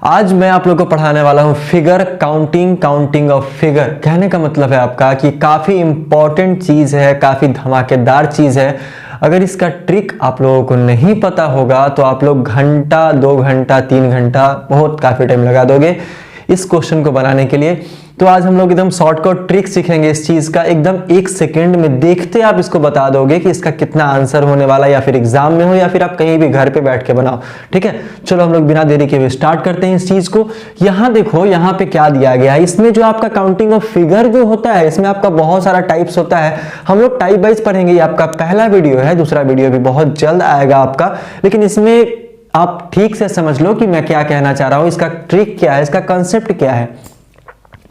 आज मैं आप लोगों को पढ़ाने वाला हूँ फिगर काउंटिंग ऑफ फिगर। कहने का मतलब है आपका कि काफ़ी इंपॉर्टेंट चीज़ है, काफ़ी धमाकेदार चीज़ है। अगर इसका ट्रिक आप लोगों को नहीं पता होगा तो आप लोग घंटा, 2 घंटा, 3 घंटा बहुत काफ़ी टाइम लगा दोगे इस क्वेश्चन को बनाने के लिए। तो आज हम लोग एकदम शॉर्टकट ट्रिक सीखेंगे इस चीज़ का, एकदम 1 सेकेंड में देखते आप इसको बता दोगे कि इसका कितना आंसर होने वाला, या फिर एग्जाम में हो या फिर आप कहीं भी घर पे बैठ के बनाओ। ठीक है, चलो हम लोग बिना देरी के हुए स्टार्ट करते हैं इस चीज़ को। यहाँ देखो, यहाँ पे क्या दिया गया है। इसमें जो आपका काउंटिंग ऑफ फिगर जो होता है, इसमें आपका बहुत सारा टाइप्स होता है। हम लोग टाइप वाइज पढ़ेंगे। ये आपका पहला वीडियो है, दूसरा वीडियो भी बहुत जल्द आएगा आपका, लेकिन इसमें आप ठीक से समझ लो कि मैं क्या कहना चाह रहा हूं, इसका ट्रिक क्या है, इसका कंसेप्ट क्या है।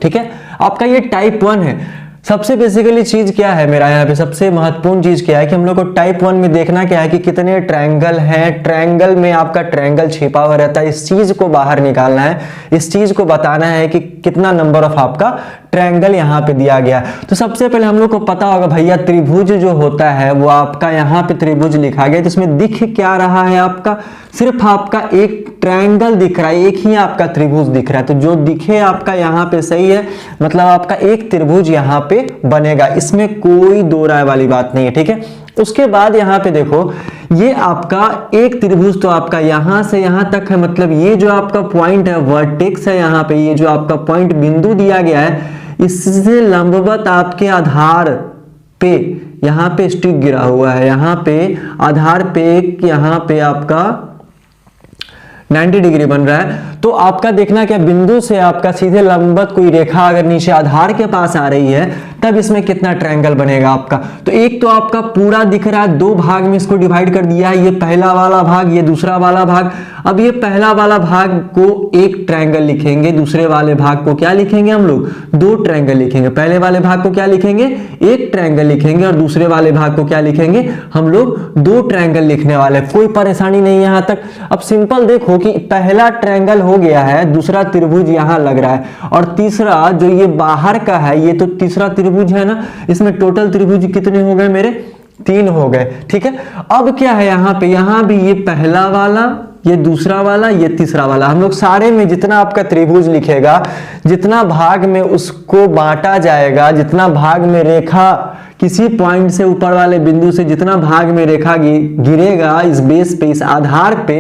ठीक है, आपका ये टाइप 1 है। सबसे बेसिकली चीज क्या है मेरा यहाँ पे, सबसे महत्वपूर्ण चीज क्या है कि हम लोग को टाइप 1 में देखना क्या है कि कितने ट्रायंगल हैं। ट्रायंगल में आपका ट्रायंगल छिपा हुआ रहता है, इस चीज को बाहर निकालना है, इस चीज को बताना है कि कितना नंबर ऑफ आपका ट्रायंगल यहाँ पे दिया गया। तो सबसे पहले हम लोग को पता होगा भैया, त्रिभुज जो होता है वो आपका यहाँ पे त्रिभुज लिखा गया, जिसमें दिख क्या रहा है, आपका सिर्फ आपका एक ट्रायंगल दिख रहा है, एक ही आपका त्रिभुज दिख रहा है। तो जो दिखे आपका यहाँ पे सही है, मतलब आपका एक त्रिभुज यहाँ पे बनेगा, इसमें कोई दो राय वाली बात नहीं है। ठीक है, उसके बाद यहाँ पे देखो, ये आपका एक त्रिभुज तो आपका यहां से यहां तक है, मतलब ये जो आपका पॉइंट है वर्टेक्स है, यहाँ पे ये जो आपका पॉइंट बिंदु दिया गया है, इससे लंबवत आपके आधार पे यहाँ पे स्टिक गिरा हुआ है, यहाँ पे आधार पे यहाँ पे आपका 90 डिग्री बन रहा है। तो आपका देखना क्या, बिंदु से आपका सीधे लंबवत कोई रेखा अगर नीचे आधार के पास आ रही है, तब इसमें कितना ट्रायंगल बनेगा आपका। तो एक तो आपका पूरा दिख रहा है, 2 भाग में इसको डिवाइड कर दिया है, ये पहला वाला भाग, ये दूसरा वाला भाग। अब ये पहला वाला भाग को एक ट्रायंगल लिखेंगे, दूसरे वाले भाग को क्या लिखेंगे हम लोग, 2 ट्रायंगल लिखेंगे। पहले वाले भाग को क्या लिखेंगे, 1 ट्रायंगल लिखेंगे, और दूसरे वाले भाग को क्या लिखेंगे हम लोग, 2 ट्रायंगल लिखने वाले। कोई परेशानी नहीं यहां तक। अब सिंपल देखो कि पहला ट्रायंगल हो गया है, दूसरा त्रिभुज यहां लग रहा है, और तीसरा जो ये बाहर का है, ये तो तीसरा त्रिभुज है ना। इसमें टोटल त्रिभुज कितने हो गए मेरे, 3 हो गए। ठीक है, अब क्या है यहाँ पे, यहाँ भी ये पहला वाला, ये दूसरा वाला, ये तीसरा वाला। हम लोग सारे में जितना आपका त्रिभुज लिखेगा, जितना भाग में उसको बांटा जाएगा, जितना भाग में रेखा किसी पॉइंट से ऊपर वाले बिंदु से जितना भाग में रेखा गिरेगा इस बेस पे, इस आधार पे,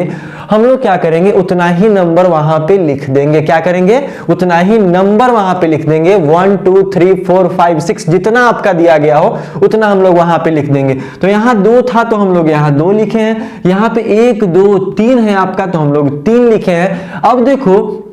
हम लोग क्या करेंगे, उतना ही नंबर वहां पे लिख देंगे। क्या करेंगे, उतना ही नंबर वहां पे लिख देंगे। 1 2 3 4 5 6 जितना आपका दिया गया हो उतना हम लोग वहां पे लिख देंगे। तो यहाँ 2 था तो हम लोग यहाँ 2 लिखे हैं, यहाँ पे 1 2 3 है आपका तो हम लोग 3 लिखे हैं। अब देखो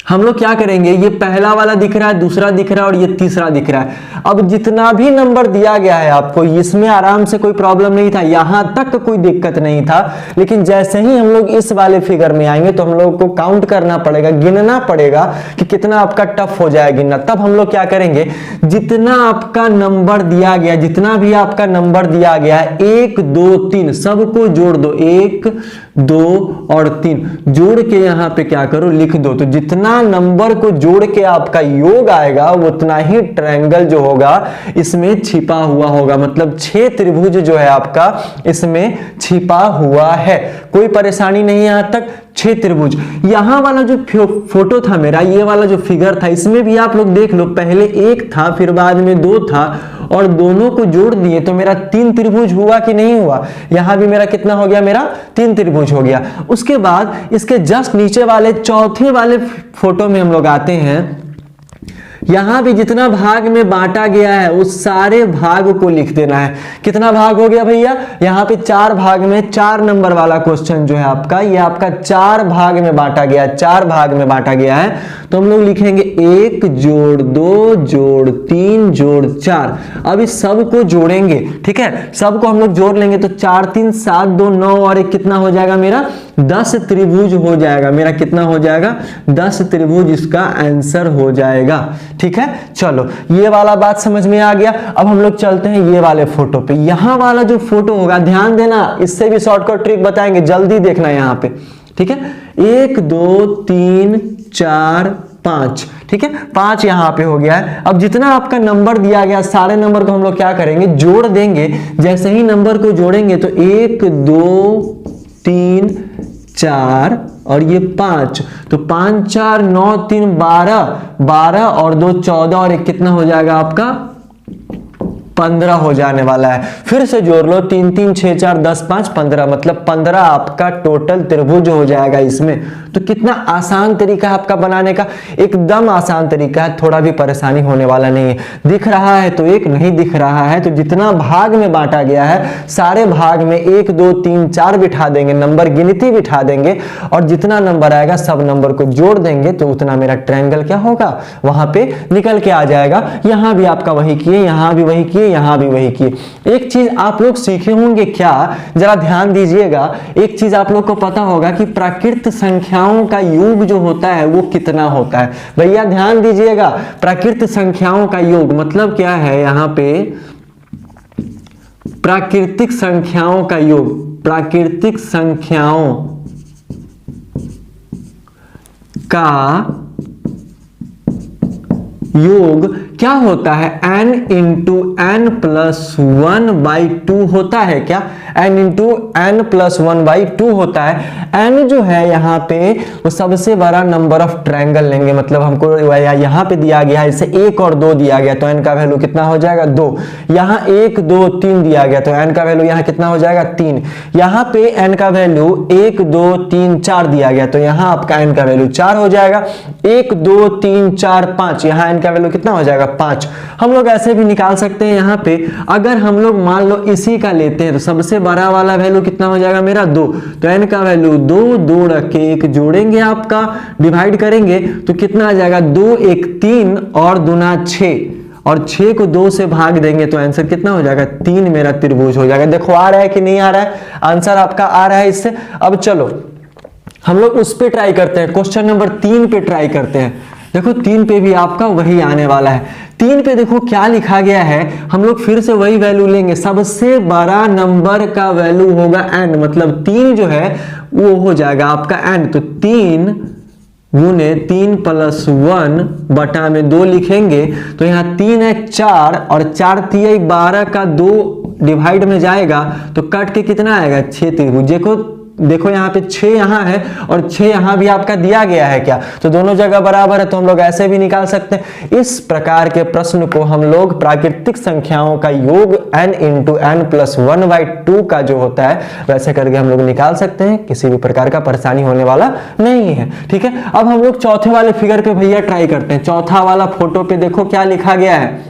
हम लोग क्या करेंगे, ये पहला वाला दिख रहा है, दूसरा दिख रहा है, और ये तीसरा दिख रहा है। अब जितना भी नंबर दिया गया है आपको, इसमें आराम से कोई प्रॉब्लम नहीं था, यहां तक कोई दिक्कत नहीं था। लेकिन जैसे ही हम लोग इस वाले फिगर में आएंगे तो हम लोग को काउंट करना पड़ेगा, गिनना पड़ेगा कि कितना आपका टफ हो जाए गिनना। तब हम लोग क्या करेंगे, जितना आपका नंबर दिया गया, जितना भी आपका नंबर दिया गया है, 1 2 3 सबको जोड़ दो, 1 2 और 3 जोड़ के यहाँ पे क्या करो, लिख दो। तो जितना नंबर को जोड़ के आपका योग आएगा, उतना ही ट्रायंगल जो होगा इसमें छिपा हुआ होगा। मतलब 6 त्रिभुज जो है आपका इसमें छिपा हुआ है। कोई परेशानी नहीं यहां तक, 6 त्रिभुज। यहां वाला जो फोटो था मेरा, ये वाला जो फिगर था, इसमें भी आप लोग देख लो, पहले 1 था, फिर बाद में 2 था, और दोनों को जोड़ दिए तो मेरा 3 त्रिभुज हुआ कि नहीं हुआ। यहां भी मेरा कितना हो गया, मेरा 3 त्रिभुज हो गया। उसके बाद इसके जस्ट नीचे वाले चौथे वाले फोटो में हम लोग आते हैं। यहां भी जितना भाग में बांटा गया है उस सारे भाग को लिख देना है। कितना भाग हो गया भैया, यहाँ पे 4 भाग में, 4 नंबर वाला क्वेश्चन जो है आपका, ये आपका 4 भाग में बांटा गया, 4 भाग में बांटा गया है। तो हम लोग लिखेंगे 1 जोड़ 2 जोड़ 3 जोड़ 4। अब इस सब को जोड़ेंगे, ठीक है, सबको हम लोग जोड़ लेंगे तो 4 3 7 2 9 और 1 कितना हो जाएगा मेरा, 10 त्रिभुज हो जाएगा। मेरा कितना हो जाएगा, 10 त्रिभुज इसका आंसर हो जाएगा। ठीक है, चलो ये वाला बात समझ में आ गया। अब हम लोग चलते हैं ये वाले फोटो पे। यहाँ वाला जो फोटो होगा, ध्यान देना, इससे भी शॉर्टकट ट्रिक बताएंगे, जल्दी देखना यहाँ पे। ठीक है, 1 2 3 4 5, ठीक है, 5 यहाँ पे हो गया है। अब जितना आपका नंबर दिया गया, सारे नंबर को हम लोग क्या करेंगे, जोड़ देंगे। जैसे ही नंबर को जोड़ेंगे तो 1 2 3 4 और ये 5, तो 5 4 9 3 12, 12 और 2 14 और एक कितना हो जाएगा आपका 15 हो जाने वाला है। फिर से जोड़ लो, 3 3 6 4 10 5 15, मतलब 15 आपका टोटल त्रिभुज हो जाएगा इसमें। तो कितना आसान तरीका है आपका बनाने का, एकदम आसान तरीका है, थोड़ा भी परेशानी होने वाला नहीं है। दिख रहा है तो एक, नहीं दिख रहा है तो जितना भाग में बांटा गया है सारे भाग में 1 2 3 4 बिठा देंगे, नंबर गिनती बिठा देंगे और जितना नंबर आएगा सब नंबर को जोड़ देंगे तो उतना मेरा ट्रायंगल क्या होगा वहां पे निकल के आ जाएगा। यहां भी आपका वही किए, यहां भी वही किए, यहां भी वही किए। एक चीज आप लोग सीखे होंगे क्या, जरा ध्यान दीजिएगा, एक चीज आप लोग को पता होगा कि प्राकृत संख्याओं का योग जो होता है वो कितना होता है। भैया ध्यान दीजिएगा, प्राकृत संख्याओं का योग मतलब क्या है, यहां पे प्राकृतिक संख्याओं का योग, प्राकृतिक संख्याओं का योग क्या होता है, n इंटू एन प्लस 1/2 होता है क्या, n इंटू एन प्लस 1/2 होता है। n जो है यहाँ पे वो सबसे बड़ा नंबर ऑफ ट्रायंगल लेंगे, मतलब हमको यहाँ पे दिया गया है इसे 1 और 2 दिया गया तो n का वैल्यू कितना हो जाएगा 2, यहाँ 1 2 3 दिया गया तो n का वैल्यू यहाँ कितना हो जाएगा 3, यहाँ पे n का वैल्यू 1 2 3 4 दिया गया तो यहाँ आपका n का वैल्यू 4 हो जाएगा, 1 2 3 4 5, यहाँ n का वैल्यू कितना हो जाएगा 5। हम लोग ऐसे भी निकाल सकते हैं, यहाँ पे अगर हम लोग मान लो इसी का लेते हैं तो सबसे बड़ा वाला वैल्यू कितना हो जाएगा मेरा 2, तो n का वैल्यू 2, 2 रख के 1 जोड़ेंगे आपका, डिवाइड करेंगे तो कितना आ जाएगा 2 1 3 और दूना 6 और 6 को 2 से भाग देंगे तो आंसर कितना हो जाएगा 3 मेरा त्रिभुज हो जाएगा। देखो आ रहा है कि नहीं आ रहा है, आंसर आपका आ रहा है इससे। अब चलो हम लोग उस पे ट्राई करते हैं, क्वेश्चन नंबर 3 पे ट्राई करते हैं। देखो 3 पे भी आपका वही आने वाला है। 3 पे देखो क्या लिखा गया है, हम लोग फिर से वही वैल्यू लेंगे, सबसे बड़ा नंबर का वैल्यू होगा n, मतलब 3 जो है वो हो जाएगा आपका n, तो 3 गुने 3 + 1 बटा में 2 लिखेंगे तो यहाँ 3 है 4 और 4 3 12 का 2 डिवाइड में जाएगा तो कट के कितना आएगा 6 त्रिभुज। देखो यहाँ पे 6 यहाँ है और 6 यहाँ भी आपका दिया गया है क्या, तो दोनों जगह बराबर है तो हम लोग ऐसे भी निकाल सकते हैं। इस प्रकार के प्रश्न को हम लोग प्राकृतिक संख्याओं का योग n इंटू एन प्लस 1/2 का जो होता है वैसे करके हम लोग निकाल सकते हैं, किसी भी प्रकार का परेशानी होने वाला नहीं है। ठीक है, अब हम लोग चौथे वाले फिगर पे भैया ट्राई करते हैं। चौथा वाला फोटो पे देखो क्या लिखा गया है,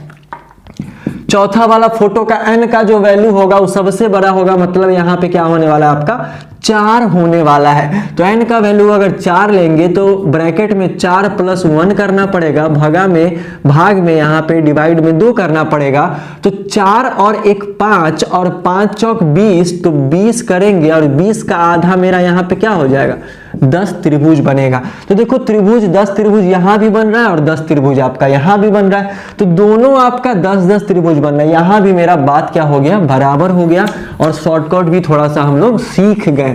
चौथा वाला फोटो का n का जो वैल्यू होगा वो सबसे बड़ा होगा, मतलब यहाँ पे क्या होने वाला है आपका 4 होने वाला है। तो n का वैल्यू अगर 4 लेंगे तो ब्रैकेट में 4 + 1 करना पड़ेगा, भाग में यहाँ पे डिवाइड में 2 करना पड़ेगा, तो 4 और 1 5 और 5 चौक 20, तो 20 करेंगे और 20 का आधा मेरा यहाँ पे क्या हो जाएगा 10 त्रिभुज बनेगा। तो देखो त्रिभुज 10 त्रिभुज यहाँ भी बन रहा है और 10 त्रिभुज आपका यहाँ भी बन रहा है, तो दोनों आपका 10-10 त्रिभुज बन रहा है। यहाँ भी मेरा बात क्या हो गया बराबर हो गया और शॉर्टकट भी थोड़ा सा हम लोग सीख गए।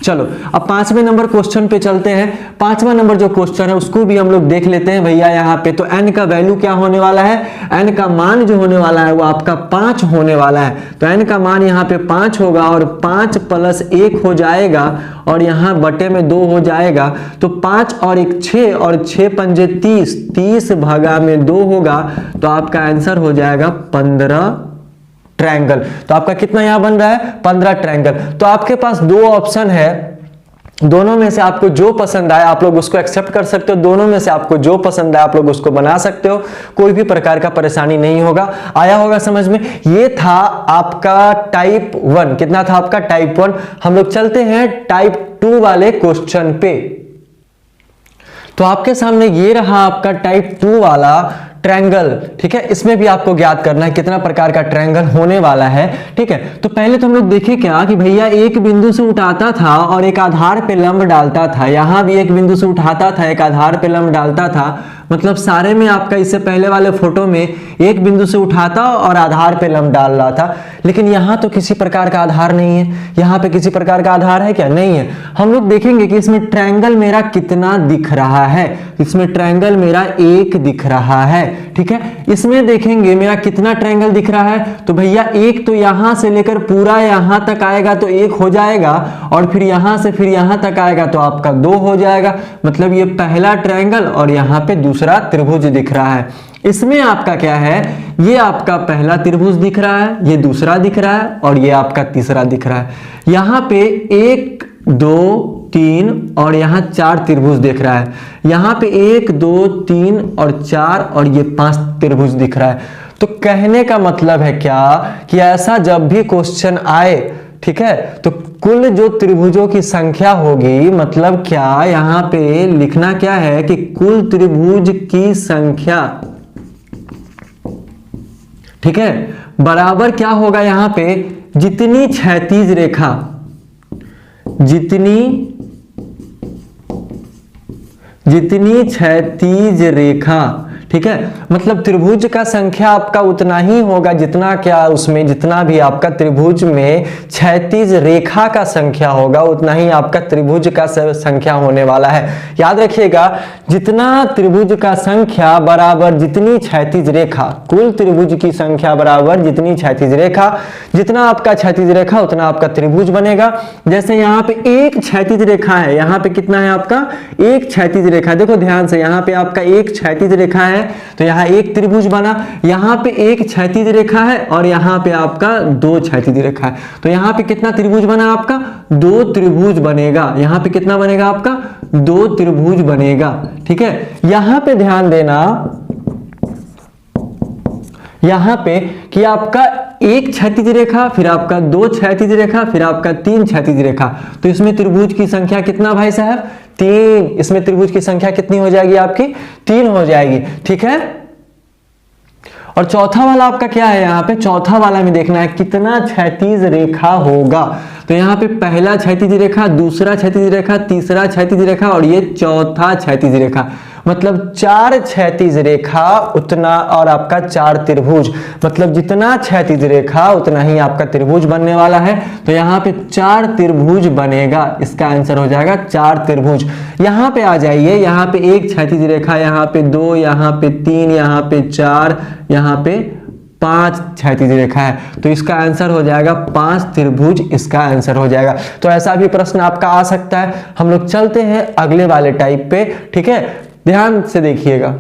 चलो अब 5वें नंबर क्वेश्चन पे चलते हैं। 5वां नंबर जो क्वेश्चन है उसको भी हम लोग देख लेते हैं भैया। यहाँ पे तो n का वैल्यू क्या होने वाला है, n का मान जो होने वाला है वो आपका 5 होने वाला है। तो n का मान यहाँ पे 5 होगा और 5 + 1 हो जाएगा और यहाँ बटे में 2 हो जाएगा, तो 5 और 1 6 और 6 पंजे 30, 30 भागा में 2 होगा, तो आपका आंसर हो जाएगा 15 ट्रायंगल। तो आपका कितना यहां बन रहा है 15 ट्रायंगल। तो आपके पास 2 ऑप्शन है, दोनों में से आपको जो पसंद आए आप लोग उसको एक्सेप्ट कर सकते हो, दोनों में से आपको जो पसंद आए आप लोग उसको बना सकते हो, कोई भी प्रकार का परेशानी नहीं होगा। आया होगा समझ में। ये था आपका टाइप 1, कितना था आपका टाइप 1। हम लोग चलते हैं टाइप 2 वाले क्वेश्चन पे। तो आपके सामने ये रहा आपका टाइप 2 वाला ट्रायंगल। ठीक है, इसमें भी आपको ज्ञात करना है कितना प्रकार का ट्रायंगल होने वाला है। ठीक है, तो पहले तो हम लोग देखें क्या कि भैया एक बिंदु से उठाता था और एक आधार पे लंब डालता था, यहां भी एक बिंदु से उठाता था एक आधार पे लंब डालता था, मतलब सारे में आपका इससे पहले वाले फोटो में एक बिंदु से उठाता और आधार पे लंब डाल रहा था। लेकिन यहाँ तो किसी प्रकार का आधार नहीं है, यहाँ पे किसी प्रकार का आधार है क्या, नहीं है। हम लोग देखेंगे कि इसमें ट्रायंगल मेरा कितना दिख रहा है, इसमें ट्रायंगल मेरा 1 दिख रहा है। ठीक ठीक है। इसमें देखेंगे मेरा कितना ट्रायंगल दिख रहा है, तो भैया एक तो यहां से लेकर पूरा यहां तक आएगा तो एक हो जाएगा, और फिर यहां से फिर यहां तक आएगा तो आपका दो हो जाएगा। मतलब ये पहला ट्रायंगल और यहां पे दूसरा त्रिभुज दिख रहा है। इसमें आपका क्या है, ये आपका पहला त्रिभुज दिख रहा है, ये दूसरा दिख रहा है और ये आपका तीसरा दिख रहा है। यहाँ पे 1 2 3 और यहाँ 4 त्रिभुज दिख रहा है। यहाँ पे 1 2 3 और 4 और ये 5 त्रिभुज दिख रहा है। तो कहने का मतलब है क्या कि ऐसा जब भी क्वेश्चन आए, ठीक है, तो कुल जो त्रिभुजों की संख्या होगी, मतलब क्या यहाँ पे लिखना क्या है कि कुल त्रिभुज की संख्या, ठीक है, बराबर क्या होगा यहाँ पे, जितनी क्षैतिज रेखा, जितनी क्षैतिज रेखा, ठीक है, मतलब त्रिभुज का संख्या आपका उतना ही होगा जितना क्या उसमें, जितना भी आपका त्रिभुज में क्षैतिज रेखा का संख्या होगा उतना ही आपका त्रिभुज का संख्या होने वाला है। याद रखिएगा, जितना त्रिभुज का संख्या बराबर जितनी क्षैतिज रेखा, कुल त्रिभुज की संख्या बराबर जितनी क्षैतिज रेखा, जितना आपका क्षैतिज रेखा उतना आपका त्रिभुज बनेगा। जैसे यहाँ पे एक क्षैतिज रेखा है, यहाँ पे कितना है आपका, एक क्षैतिज रेखा, देखो ध्यान से, यहाँ पे आपका एक क्षैतिज रेखा है तो यहाँ एक त्रिभुज बना, यहाँ पे एक क्षैतिज रेखा है और यहाँ पे आपका 2 क्षैतिज रेखा है, तो यहाँ पे कितना त्रिभुज बना आपका, 2 त्रिभुज बनेगा। यहाँ पे कितना बनेगा आपका, 2 त्रिभुज बनेगा, ठीक है। यहाँ पे ध्यान देना, यहाँ पे कि आपका एक क्षैतिज रेखा, फिर आपका 2 क्षैतिज रेखा, फिर आपका 3 क्षैतिज रेखा, तो इसमें त्रिभुज की संख्या कितना भाई साहब, 3। इसमें त्रिभुज की संख्या कितनी हो जाएगी आपकी, 3 हो जाएगी, ठीक है। और चौथा वाला आपका क्या है, यहाँ पे चौथा वाला में देखना है कितना क्षैतिज रेखा होगा। तो यहाँ पे पहला क्षैतिज रेखा, दूसरा क्षैतिज रेखा, तीसरा क्षैतिज रेखा और ये चौथा क्षैतिज रेखा, मतलब 4 क्षैतिज रेखा उतना, और आपका 4 त्रिभुज, मतलब जितना क्षैतिज रेखा उतना ही आपका त्रिभुज बनने वाला है। तो यहाँ पे 4 त्रिभुज बनेगा, इसका आंसर हो जाएगा 4 त्रिभुज। यहाँ पे आ जाइए, यहाँ पे एक क्षैतिज रेखा, यहाँ पे 2, यहाँ पे 3, यहाँ पे 4, यहाँ पे 5 क्षैतिज रेखा है, तो इसका आंसर हो जाएगा 5 त्रिभुज, इसका आंसर हो जाएगा। तो ऐसा भी प्रश्न आपका आ सकता है। हम लोग चलते हैं अगले वाले टाइप पे, ठीक है, ध्यान से देखिएगा।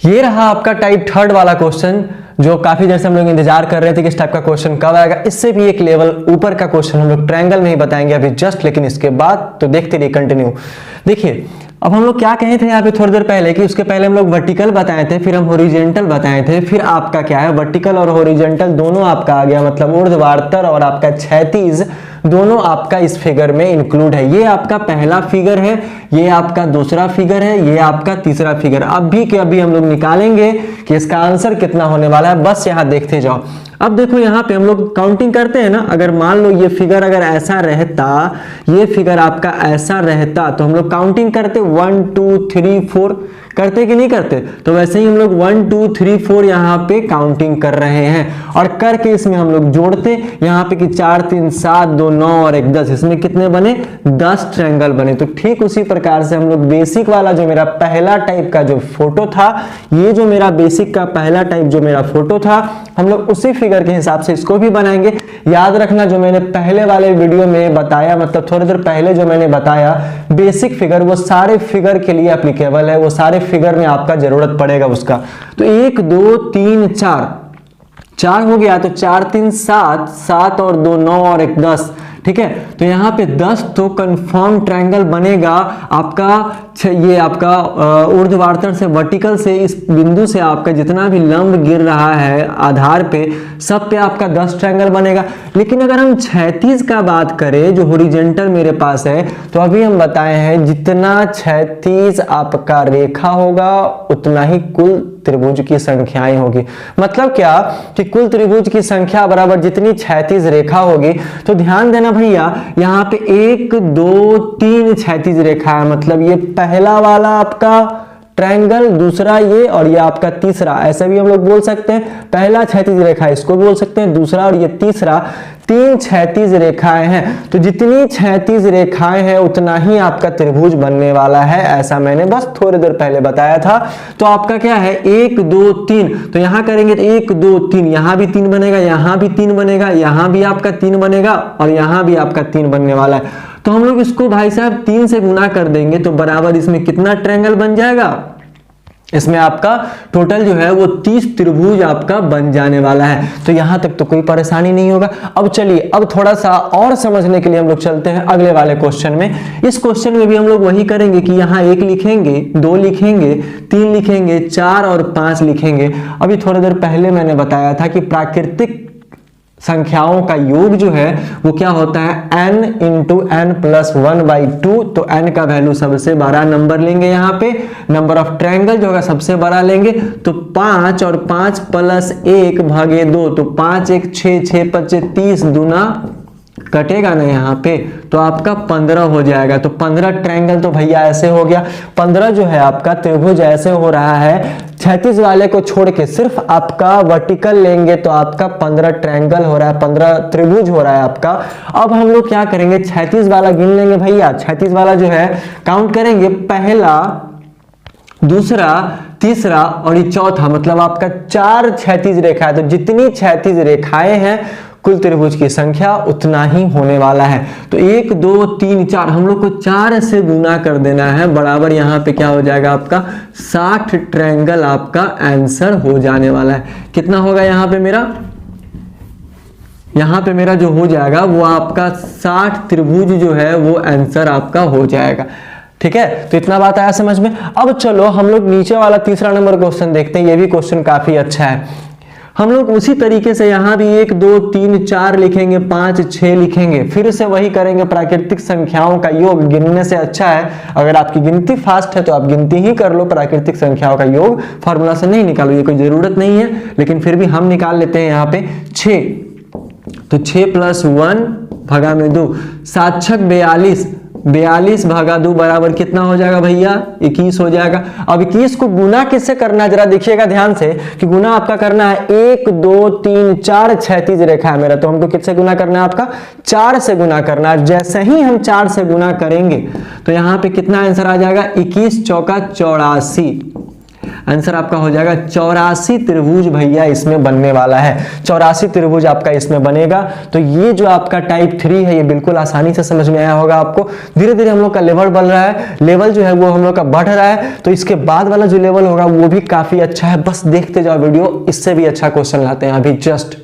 ये रहा आपका टाइप 3 वाला क्वेश्चन, जो काफी देर से हम लोग इंतजार कर रहे थे कि इस टाइप का क्वेश्चन कब आएगा। इससे भी एक लेवल ऊपर का क्वेश्चन हम लोग ट्रायंगल में ही बताएंगे अभी जस्ट, लेकिन इसके बाद तो देखते रहिए कंटिन्यू। देखिए, अब हम लोग क्या कहे थे यहाँ पे थोड़ी देर पहले कि उसके पहले हम लोग वर्टिकल बताए थे, फिर हम हॉरिजॉन्टल बताए थे, फिर आपका क्या है, वर्टिकल और हॉरिजॉन्टल दोनों आपका आ गया, मतलब ऊर्ध्वाधर और आपका क्षैतिज दोनों आपका इस फिगर में इंक्लूड है। ये आपका पहला फिगर है, ये आपका दूसरा फिगर है, ये आपका तीसरा फिगर। अभी के अभी हम लोग निकालेंगे कि इसका आंसर कितना होने वाला है, बस यहाँ देखते जाओ। अब देखो यहाँ पे हम लोग काउंटिंग करते हैं ना, अगर मान लो ये फिगर अगर ऐसा रहता, ये फिगर आपका ऐसा रहता, तो हम लोग काउंटिंग करते 1 2 3 4, करते कि नहीं करते, तो वैसे ही हम लोग 1 2 3 4 यहाँ पे काउंटिंग कर रहे हैं, और करके इसमें हम लोग जोड़ते यहाँ पे कि 4 3 7 2 9 और 1 10, इसमें कितने बने, 10 ट्रायंगल बने। तो ठीक उसी प्रकार से हम लोग बेसिक वाला जो मेरा पहला टाइप का जो फोटो था, ये जो मेरा बेसिक का पहला टाइप जो मेरा फोटो था, हम लोग उसी फिगर के हिसाब से इसको भी बनाएंगे। याद रखना, जो मैंने पहले वाले वीडियो में बताया, मतलब थोड़ी देर पहले जो मैंने बताया बेसिक फिगर, वो सारे फिगर के लिए एप्लीकेबल है, वो सारे फिगर में आपका जरूरत पड़ेगा उसका। तो 1 2 3 4 हो गया, तो 4 3 7, 7 और 2 9 और 1 10, ठीक है। तो यहाँ पे 10 तो कंफर्म ट्रायंगल बनेगा आपका। ये आपका ऊर्ध्वाधर से वर्टिकल से इस बिंदु से आपका जितना भी लंब गिर रहा है आधार पे, सब पे आपका 10 ट्रायंगल बनेगा। लेकिन अगर हम क्षैतिज का बात करें, जो हॉरिजॉन्टल मेरे पास है, तो अभी हम बताए हैं जितना क्षैतिज आपका रेखा होगा उतना ही कुल त्रिभुज की संख्याएं होगी। मतलब क्या कि कुल त्रिभुज की संख्या बराबर जितनी क्षैतिज रेखा होगी। तो ध्यान देना भैया, यहाँ पे 1 2 3 क्षैतिज रेखा है, मतलब ये पहला वाला आपका ट्रायंगल, दूसरा ये और ये आपका तीसरा, ऐसा भी हम लोग बोल सकते हैं। पहला क्षैतिज रेखा इसको बोल सकते हैं, दूसरा और ये तीसरा, 3 क्षैतिज रेखाएं हैं। तो जितनी क्षैतिज रेखाएं हैं उतना ही आपका त्रिभुज बनने वाला है, ऐसा मैंने बस थोड़ी देर पहले बताया था। तो आपका क्या है 1 2 3, तो यहां करेंगे तो 1 2 3, यहां भी 3 बनेगा, यहां भी 3 बनेगा, यहां भी आपका 3 बनेगा और यहां भी आपका 3 बनने वाला है। तो हम लोग इसको भाई साहब 3 से गुना कर देंगे तो बराबर इसमें कितना ट्रायंगल बन जाएगा, इसमें आपका टोटल जो है वो 30 त्रिभुज आपका बन जाने वाला है। तो यहां तक तो कोई परेशानी नहीं होगा। अब चलिए, अब थोड़ा सा और समझने के लिए हम लोग चलते हैं अगले वाले क्वेश्चन में। इस क्वेश्चन में भी हम लोग वही करेंगे कि यहाँ 1 लिखेंगे, 2 लिखेंगे, 3 लिखेंगे, 4 और 5 लिखेंगे। अभी थोड़ी देर पहले मैंने बताया था कि प्राकृतिक संख्याओं का योग जो है वो क्या होता है n इंटू n प्लस 1/2। तो n का वैल्यू सबसे बड़ा नंबर लेंगे, यहाँ पे नंबर ऑफ ट्रायंगल जो होगा सबसे बड़ा लेंगे। तो 5 और 5 प्लस 1 भागे 2, तो 5 1 6, 6 5 30, दूना कटेगा ना यहाँ पे, तो आपका 15 हो जाएगा। तो 15 ट्रायंगल तो भैया ऐसे हो गया। 15 जो है आपका त्रिभुज ऐसे हो रहा है, क्षैतिज वाले को छोड़ के सिर्फ आपका वर्टिकल लेंगे तो आपका 15 ट्रायंगल हो रहा है, 15 त्रिभुज हो रहा है आपका। अब हम लोग क्या करेंगे, क्षैतिज वाला गिन लेंगे भैया। क्षैतिज वाला जो है काउंट करेंगे, पहला, दूसरा, तीसरा और ये चौथा, मतलब आपका 4 क्षैतिज रेखा है। तो जितनी क्षैतिज रेखाएं हैं कुल त्रिभुज की संख्या उतना ही होने वाला है। तो 1 2 3 4 हम लोग को 4 से गुना कर देना है, बराबर यहाँ पे क्या हो जाएगा आपका 60 ट्रायंगल आपका आंसर हो जाने वाला है। कितना होगा यहाँ पे मेरा, यहाँ पे मेरा जो हो जाएगा वो आपका 60 त्रिभुज जो है वो आंसर आपका हो जाएगा। ठीक है, तो इतना बात आया समझ में। अब चलो हम लोग नीचे वाला तीसरा नंबर क्वेश्चन देखते हैं। ये भी क्वेश्चन काफी अच्छा है। हम लोग उसी तरीके से यहाँ भी 1 2 3 4 लिखेंगे, 5 6 लिखेंगे, फिर से वही करेंगे। प्राकृतिक संख्याओं का योग गिनने से अच्छा है, अगर आपकी गिनती फास्ट है तो आप गिनती ही कर लो, प्राकृतिक संख्याओं का योग फॉर्मूला से नहीं निकालो, ये कोई जरूरत नहीं है, लेकिन फिर भी हम निकाल लेते हैं यहाँ पे 6। तो 6 + 1 भगा में 2, 7 6 42, 42 भागा 2 बराबर कितना हो जाएगा भैया 21 हो जाएगा। अब 21 को गुना किससे करना है, जरा देखिएगा ध्यान से कि गुना आपका करना है 1 2 3 4 क्षैतिज रेखा है मेरा, तो हमको किससे गुना करना है, आपका 4 से गुना करना है। जैसे ही हम 4 से गुना करेंगे तो यहाँ पे कितना आंसर आ जाएगा, 21 चौका 84, आंसर आपका हो जाएगा 84 त्रिभुज भैया इसमें बनने वाला है। 84 त्रिभुज आपका इसमें बनेगा। तो ये जो आपका टाइप 3 है ये बिल्कुल आसानी से समझ में आया होगा आपको। धीरे धीरे हम लोग का लेवल बढ़ रहा है, लेवल जो है वो हम लोग का बढ़ रहा है। तो इसके बाद वाला जो लेवल होगा वो भी काफी अच्छा है, बस देखते जाओ वीडियो, इससे भी अच्छा क्वेश्चन लाते हैं अभी जस्ट।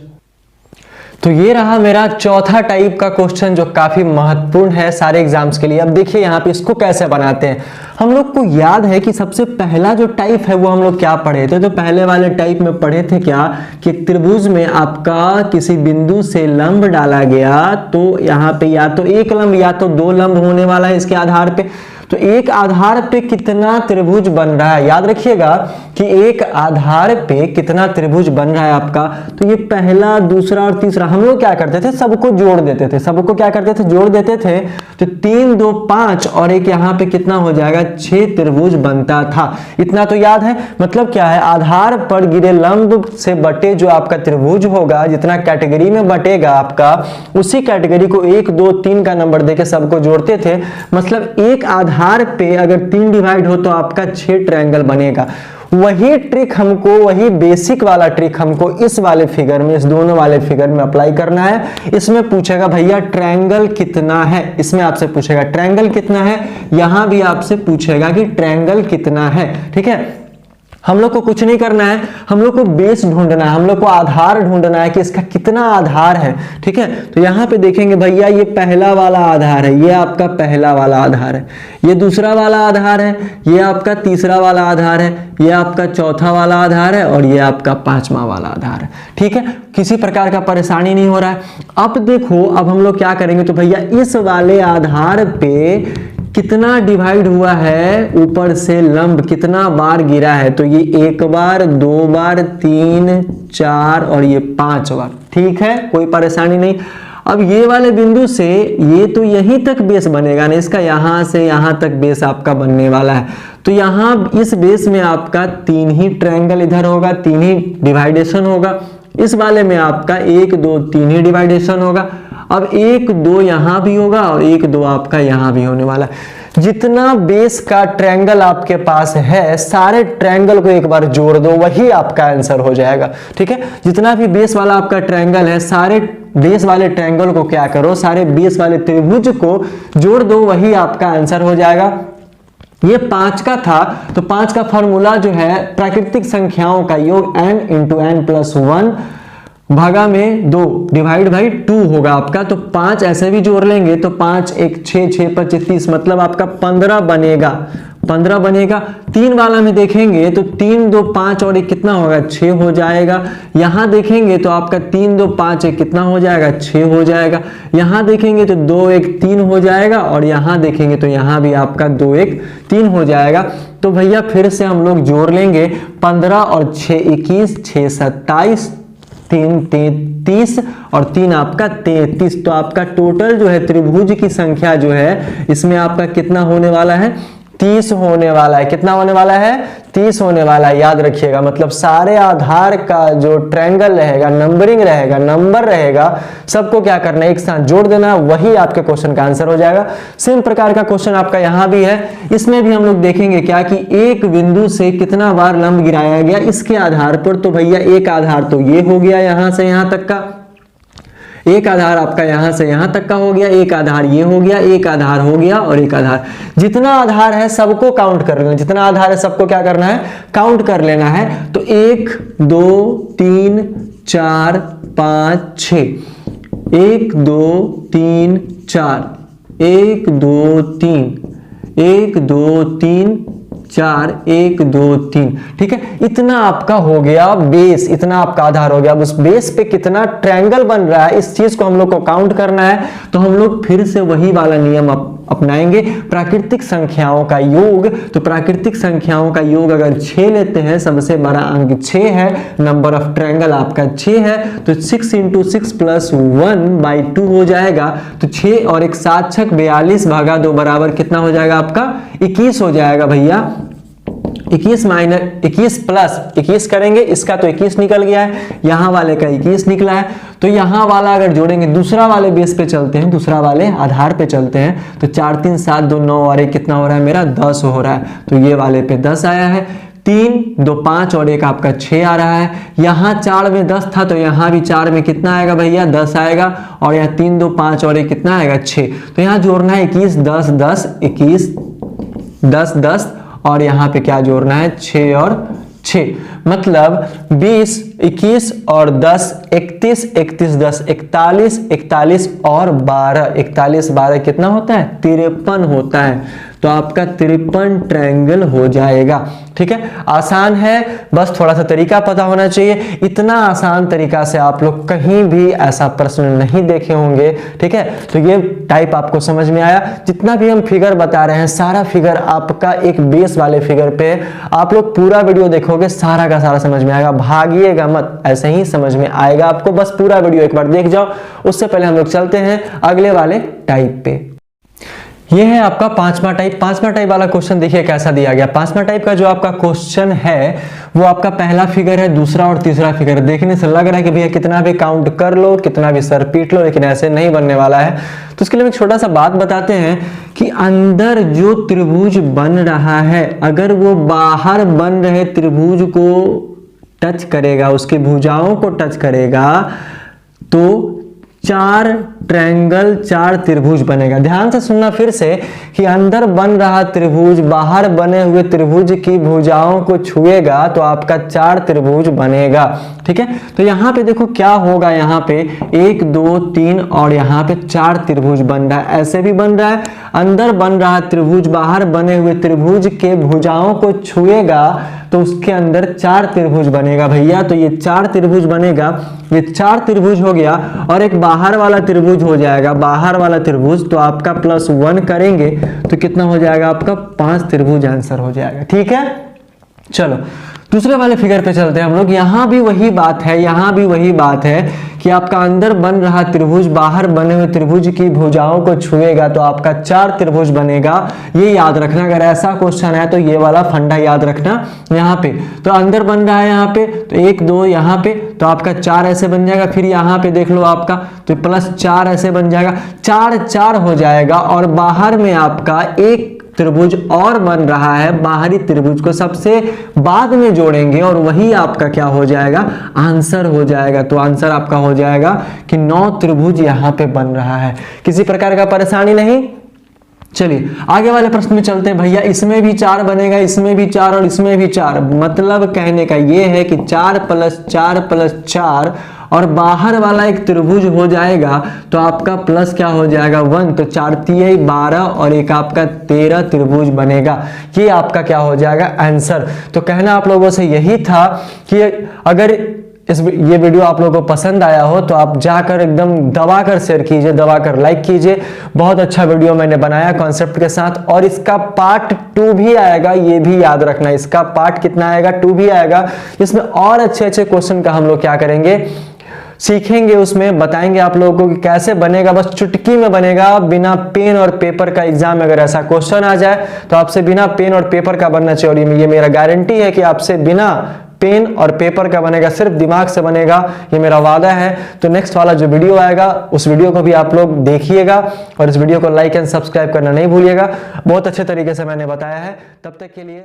तो ये रहा मेरा चौथा टाइप का क्वेश्चन जो काफी महत्वपूर्ण है सारे एग्जाम्स के लिए। अब देखिए यहाँ पे इसको कैसे बनाते हैं। हम लोग को याद है कि सबसे पहला जो टाइप है वो हम लोग क्या पढ़े थे, तो पहले वाले टाइप में पढ़े थे क्या कि त्रिभुज में आपका किसी बिंदु से लंब डाला गया, तो यहाँ पे या तो एक लंब या तो 2 लंब होने वाला है इसके आधार पे। तो एक आधार पे कितना त्रिभुज बन रहा है, याद रखिएगा कि एक आधार पे कितना त्रिभुज बन रहा है आपका। तो ये पहला, दूसरा और तीसरा हम लोग क्या करते थे, सबको जोड़ देते थे। सबको क्या करते थे, जोड़ देते थे। तो 3 2 5 और एक यहाँ पे कितना हो जाएगा 6 त्रिभुज बनता था। इतना तो याद है। मतलब क्या है, आधार पर गिरे लंब से बटे जो आपका त्रिभुज होगा, जितना कैटेगरी में बटेगा आपका, उसी कैटेगरी को 1 2 3 का नंबर देके सबको जोड़ते थे। मतलब एक आधार पे अगर 3 डिवाइड हो तो आपका 6 ट्रायंगल बनेगा। वही ट्रिक हमको, वही बेसिक वाला ट्रिक हमको इस वाले फिगर में, इस दोनों वाले फिगर में अप्लाई करना है। इसमें पूछेगा भैया ट्रायंगल कितना है, इसमें आपसे पूछेगा ट्रायंगल कितना है, यहां भी आपसे पूछेगा कि ट्रायंगल कितना है। ठीक है, हम लोग को कुछ नहीं करना है, हम लोग को बेस ढूंढना है, हम लोग को आधार ढूंढना है कि इसका कितना आधार है। ठीक है, तो यहाँ पे देखेंगे भैया ये पहला वाला आधार है, ये आपका पहला वाला आधार है, ये दूसरा वाला आधार है, ये आपका तीसरा वाला आधार है, ये आपका चौथा वाला आधार है और ये आपका 5वां वाला आधार है। ठीक है, किसी प्रकार का परेशानी नहीं हो रहा है। अब देखो, अब हम लोग क्या करेंगे, तो भैया इस वाले आधार पे कितना डिवाइड हुआ है, ऊपर से लंब कितना बार गिरा है, तो ये 1 बार 2 बार 3 4 और ये 5 बार। ठीक है, कोई परेशानी नहीं। अब ये वाले बिंदु से ये तो यहीं तक बेस बनेगा ना इसका, यहां से यहां तक बेस आपका बनने वाला है। तो यहाँ इस बेस में आपका 3 ही ट्रायंगल इधर होगा, 3 ही डिवाइडेशन होगा। इस वाले में आपका 1 2 3 ही डिवाइडेशन होगा। अब 1 2 यहाँ भी होगा और 1 2 आपका यहाँ भी होने वाला है। जितना बेस का ट्रायंगल आपके पास है सारे ट्रायंगल को एक बार जोड़ दो, वही आपका आंसर हो जाएगा। ठीक है, जितना भी बेस वाला आपका ट्रायंगल है सारे बेस वाले ट्रायंगल को क्या करो, सारे बेस वाले त्रिभुज को जोड़ दो, वही आपका आंसर हो जाएगा। ये 5 का था तो 5 का फॉर्मूला जो है प्राकृतिक संख्याओं का योग n इंटू n प्लस 1 भागा में 2 डिवाइड बाई 2 होगा आपका। तो 5 ऐसे भी जोड़ लेंगे तो 5 1 6 6 5 30 मतलब आपका 15 बनेगा, 15 बनेगा। 3 वाला में देखेंगे तो 3 2 5 और 1 कितना होगा 6 हो जाएगा। यहाँ देखेंगे तो आपका 3 2 5 1 कितना हो जाएगा 6 हो जाएगा। यहाँ देखेंगे तो 2 1 3 हो जाएगा और यहाँ देखेंगे तो यहाँ भी आपका 2 1 3 हो जाएगा। तो भैया फिर से हम लोग जोड़ लेंगे 15 और 6 21 6 27 3 33 और 3 आपका 33। तो आपका टोटल जो है त्रिभुज की संख्या जो है इसमें आपका कितना होने वाला है 30 होने वाला है। कितना होने वाला है 30 होने वाला है, याद रखिएगा। मतलब सारे आधार का जो ट्रायंगल रहेगा, नंबरिंग रहेगा, नंबर रहेगा, सबको क्या करना है एक साथ जोड़ देना, वही आपके क्वेश्चन का आंसर हो जाएगा। सेम प्रकार का क्वेश्चन आपका यहाँ भी है। इसमें भी हम लोग देखेंगे क्या कि एक बिंदु से कितना बार लंब गिराया गया इसके आधार पर। तो भैया एक आधार तो ये हो गया यहाँ से यहाँ तक का, एक आधार आपका यहां से यहां तक का हो गया, एक आधार ये हो गया, एक आधार हो गया और एक आधार। जितना आधार है सबको काउंट कर लेना, जितना आधार है सबको क्या करना है काउंट कर लेना है। तो 1 2 3 4 5 6 1 2 3 4 1 2 3 1 2 3 4 1 2 3। ठीक है, इतना आपका हो गया बेस, इतना आपका आधार हो गया। अब उस बेस पे कितना ट्रायंगल बन रहा है इस चीज को हम लोग को काउंट करना है। तो हम लोग फिर से वही वाला नियम अपनाएंगे, प्राकृतिक संख्याओं का योग। तो प्राकृतिक संख्याओं का योग अगर 6 लेते हैं, सबसे बड़ा अंक 6 है, नंबर ऑफ ट्रायंगल आपका 6 है, तो 6 इंटू 6 प्लस 1/2 हो जाएगा। तो 6 और 1 7 6 42 भागा 2 बराबर कितना हो जाएगा आपका 21 हो जाएगा भैया। 21 माइनस 21 प्लस 21 करेंगे, इसका तो 21 निकल गया है, यहाँ वाले का 21 निकला है। तो यहाँ वाला अगर जोड़ेंगे, दूसरा वाले बेस पे चलते हैं, दूसरा वाले आधार पे चलते हैं। तो 4 3 7 2 9 और 1 कितना हो रहा है मेरा 10 हो रहा है। तो ये वाले पे 10 आया है। 3 2 5 और 1 आपका 6 आ रहा है। यहाँ 4 में 10 था तो यहाँ भी 4 में कितना आएगा भैया 10 आएगा। और यहाँ 3 2 5 और 1 कितना आएगा 6। तो यहाँ जोड़ना है 21 10 10 21 10 10 और यहाँ पे क्या जोड़ना है 6 और 6, मतलब 20 21 और 10 31 31 10 41 41 और 12 41 12 कितना होता है 53 होता है। तो आपका 53 ट्रायंगल हो जाएगा। ठीक है, आसान है, बस थोड़ा सा तरीका पता होना चाहिए। इतना आसान तरीका से आप लोग कहीं भी ऐसा प्रश्न नहीं देखे होंगे। ठीक है, तो ये टाइप आपको समझ में आया। जितना भी हम फिगर बता रहे हैं सारा फिगर आपका एक बेस वाले फिगर पे, आप लोग पूरा वीडियो देखोगे सारा का सारा समझ में आएगा, भागिएगा मत, ऐसे ही समझ में आएगा आपको। बस पूरा वीडियो एक बार देख जाओ। उससे पहले हम लोग चलते हैं अगले वाले टाइप पे। ये है आपका 5वां टाइप। 5वां टाइप वाला क्वेश्चन देखिए कैसा दिया गया। 5वां टाइप का जो आपका क्वेश्चन है वो आपका पहला फिगर है, दूसरा और तीसरा फिगर। देखने से लग रहा है कि भैया कितना भी काउंट कर लो, कितना भी सर पीट लो, लेकिन ऐसे नहीं बनने वाला है। तो उसके लिए एक छोटा सा बात बताते हैं कि अंदर जो त्रिभुज बन रहा है अगर वो बाहर बन रहे त्रिभुज को टच करेगा, उसकी भुजाओं को टच करेगा, तो 4 ट्रायंगल 4 त्रिभुज बनेगा। ध्यान से सुनना फिर से कि अंदर बन रहा त्रिभुज बाहर बने हुए त्रिभुज की भुजाओं को छुएगा तो आपका 4 त्रिभुज बनेगा। ठीक है, तो यहाँ पे देखो क्या होगा, यहाँ पे 1 2 3 और यहाँ पे 4 त्रिभुज बन रहा है। ऐसे भी बन रहा है, अंदर बन रहा त्रिभुज बाहर बने हुए त्रिभुज के भुजाओं को छुएगा तो उसके अंदर 4 त्रिभुज बनेगा भैया। तो ये 4 त्रिभुज बनेगा, ये 4 त्रिभुज हो गया और एक बाहर वाला त्रिभुज हो जाएगा। बाहर वाला त्रिभुज तो आपका +1 करेंगे तो कितना हो जाएगा आपका 5 त्रिभुज आंसर हो जाएगा। ठीक है, चलो दूसरे वाले फिगर पे चलते हैं हम लोग। यहाँ भी वही बात है, यहाँ भी वही बात है कि आपका अंदर बन रहा त्रिभुज बाहर बने हुए त्रिभुज की भुजाओं को छुएगा तो आपका 4 त्रिभुज बनेगा। ये याद रखना, अगर ऐसा क्वेश्चन है तो ये वाला फंडा याद रखना। यहाँ पे तो अंदर बन रहा है, यहाँ पे तो 1 2 यहाँ पे तो आपका 4 ऐसे बन जाएगा। फिर यहाँ पे देख लो आपका तो +4 ऐसे बन जाएगा, 4 4 हो जाएगा। और बाहर में आपका एक त्रिभुज और बन रहा है, बाहरी त्रिभुज को सबसे बाद में जोड़ेंगे और वही आपका क्या हो जाएगा, आंसर हो जाएगा। तो आंसर आपका हो जाएगा कि 9 त्रिभुज यहाँ पे बन रहा है। किसी प्रकार का परेशानी नहीं। चलिए आगे वाले प्रश्न में चलते हैं भैया। इसमें भी 4 बनेगा, इसमें भी 4 और इसमें भी 4। मतलब कहने का ये है कि 4 + 4 + 4 और बाहर वाला एक त्रिभुज हो जाएगा तो आपका प्लस क्या हो जाएगा 1। तो 4 3 12 और एक आपका 13 त्रिभुज बनेगा। ये आपका क्या हो जाएगा आंसर। तो कहना आप लोगों से यही था कि अगर ये वीडियो आप लोगों को पसंद आया हो तो आप जाकर एकदम दबाकर शेयर कीजिए, दबाकर लाइक कीजिए। बहुत अच्छा वीडियो मैंने बनाया कॉन्सेप्ट के साथ। और इसका पार्ट 2 भी आएगा, ये भी याद रखना। इसका पार्ट कितना आएगा, 2 भी आएगा। इसमें और अच्छे अच्छे क्वेश्चन का हम लोग क्या करेंगे, सीखेंगे। उसमें बताएंगे आप लोगों को कि कैसे बनेगा। बस चुटकी में बनेगा, बिना पेन और पेपर का। एग्जाम में अगर ऐसा क्वेश्चन आ जाए तो आपसे बिना पेन और पेपर का बनना चाहिए। और ये मेरा गारंटी है कि आपसे बिना पेन और पेपर का बनेगा, सिर्फ दिमाग से बनेगा, ये मेरा वादा है। तो नेक्स्ट वाला जो वीडियो आएगा उस वीडियो को भी आप लोग देखिएगा और इस वीडियो को लाइक एंड सब्सक्राइब करना नहीं भूलिएगा। बहुत अच्छे तरीके से मैंने बताया है। तब तक के लिए